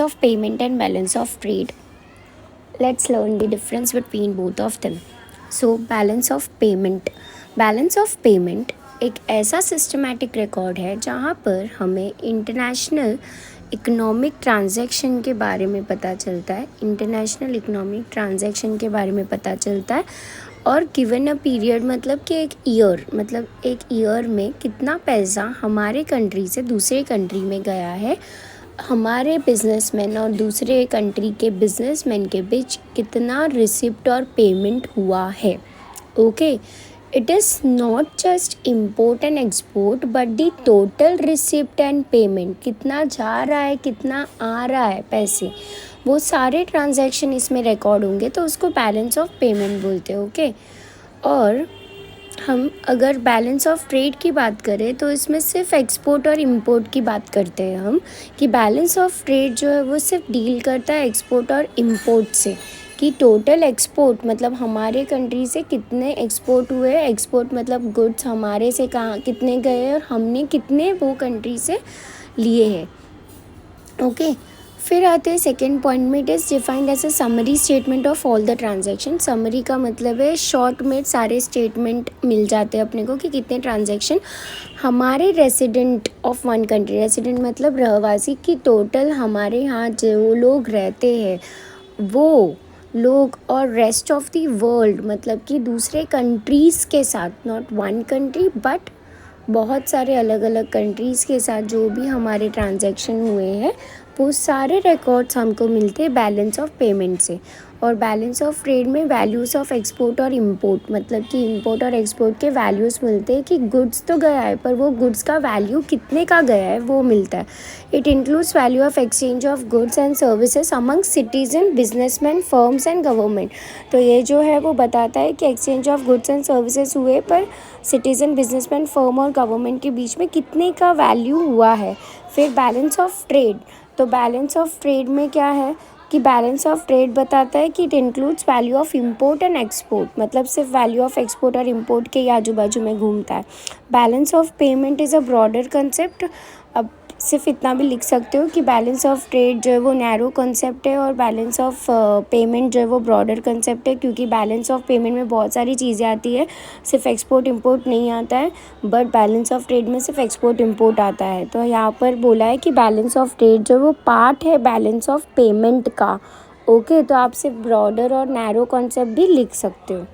of payment and balance of trade. Let's learn the difference between both of them. So balance of payment. Balance of payment एक ऐसा systematic record है जहाँ पर हमें international economic transaction के बारे में पता चलता है और गिवन अ पीरियड मतलब कि एक ईयर में कितना पैसा हमारे कंट्री से दूसरे कंट्री में गया है, हमारे बिजनेसमैन और दूसरे कंट्री के बिजनेसमैन के बीच कितना रिसिप्ट और पेमेंट हुआ है. Okay, it is not just import and export but the total receipt and payment, कितना जा रहा है कितना आ रहा है पैसे, वो सारे ट्रांजैक्शन इसमें रिकॉर्ड होंगे तो उसको बैलेंस ऑफ पेमेंट बोलते हैं. ओके, और हम अगर बैलेंस ऑफ ट्रेड की बात करें तो इसमें सिर्फ एक्सपोर्ट और इंपोर्ट की बात करते हैं हम, कि बैलेंस ऑफ ट्रेड जो है वो सिर्फ डील करता है एक्सपोर्ट और इंपोर्ट से, कि टोटल एक्सपोर्ट मतलब हमारे कंट्री से कितने एक्सपोर्ट हुए, एक्सपोर्ट मतलब गुड्स हमारे से कहाँ कितने गए और हमने कितने वो कंट्री से लिए हैं. ओके, फिर आते हैं सेकेंड पॉइंट में. It is defined as a summary statement of all the transaction. Summary का मतलब है शॉर्ट में सारे स्टेटमेंट मिल जाते हैं अपने को कि कितने ट्रांजैक्शन हमारे resident of one country, resident मतलब रहवासी, की टोटल हमारे यहाँ जो लोग रहते हैं वो लोग और रेस्ट ऑफ द वर्ल्ड मतलब कि दूसरे कंट्रीज़ के साथ, नॉट वन कंट्री बट बहुत सारे अलग अलग कंट्रीज़ के साथ जो भी हमारे ट्रांजैक्शन हुए हैं वो सारे रिकॉर्ड्स हमको मिलते हैं बैलेंस ऑफ पेमेंट से. और बैलेंस ऑफ ट्रेड में वैल्यूज़ ऑफ एक्सपोर्ट और इंपोर्ट मतलब कि इंपोर्ट और एक्सपोर्ट के वैल्यूज़ मिलते हैं कि गुड्स तो गया है पर वो गुड्स का वैल्यू कितने का गया है वो मिलता है. It includes value of exchange of goods and services among citizen, businessman, firms and government. तो ये जो है वो बताता है कि exchange of goods and services हुए पर सिटीजन, बिजनेसमैन, फर्म और गवर्नमेंट के बीच में कितने का वैल्यू हुआ है. फिर बैलेंस ऑफ ट्रेड. तो बैलेंस ऑफ ट्रेड में क्या है कि बैलेंस ऑफ ट्रेड बताता है कि it includes value of import and export, मतलब सिर्फ वैल्यू ऑफ एक्सपोर्ट और इंपोर्ट के आजू बाजू में घूमता है. Balance of payment is a broader concept. अब सिर्फ इतना भी लिख सकते हो कि बैलेंस ऑफ ट्रेड जो है वो नैरो कंसेप्ट है और बैलेंस ऑफ पेमेंट जो है वो ब्रॉडर कंसेप्ट है, क्योंकि बैलेंस ऑफ पेमेंट में बहुत सारी चीज़ें आती है, सिर्फ एक्सपोर्ट इंपोर्ट नहीं आता है, बट बैलेंस ऑफ ट्रेड में सिर्फ एक्सपोर्ट इंपोर्ट आता है. तो यहाँ पर बोला है कि बैलेंस ऑफ ट्रेड जो है वो पार्ट है बैलेंस ऑफ पेमेंट का. ओके, तो आप सिर्फ ब्रॉडर और नैरो कॉन्सेप्ट भी लिख सकते हो.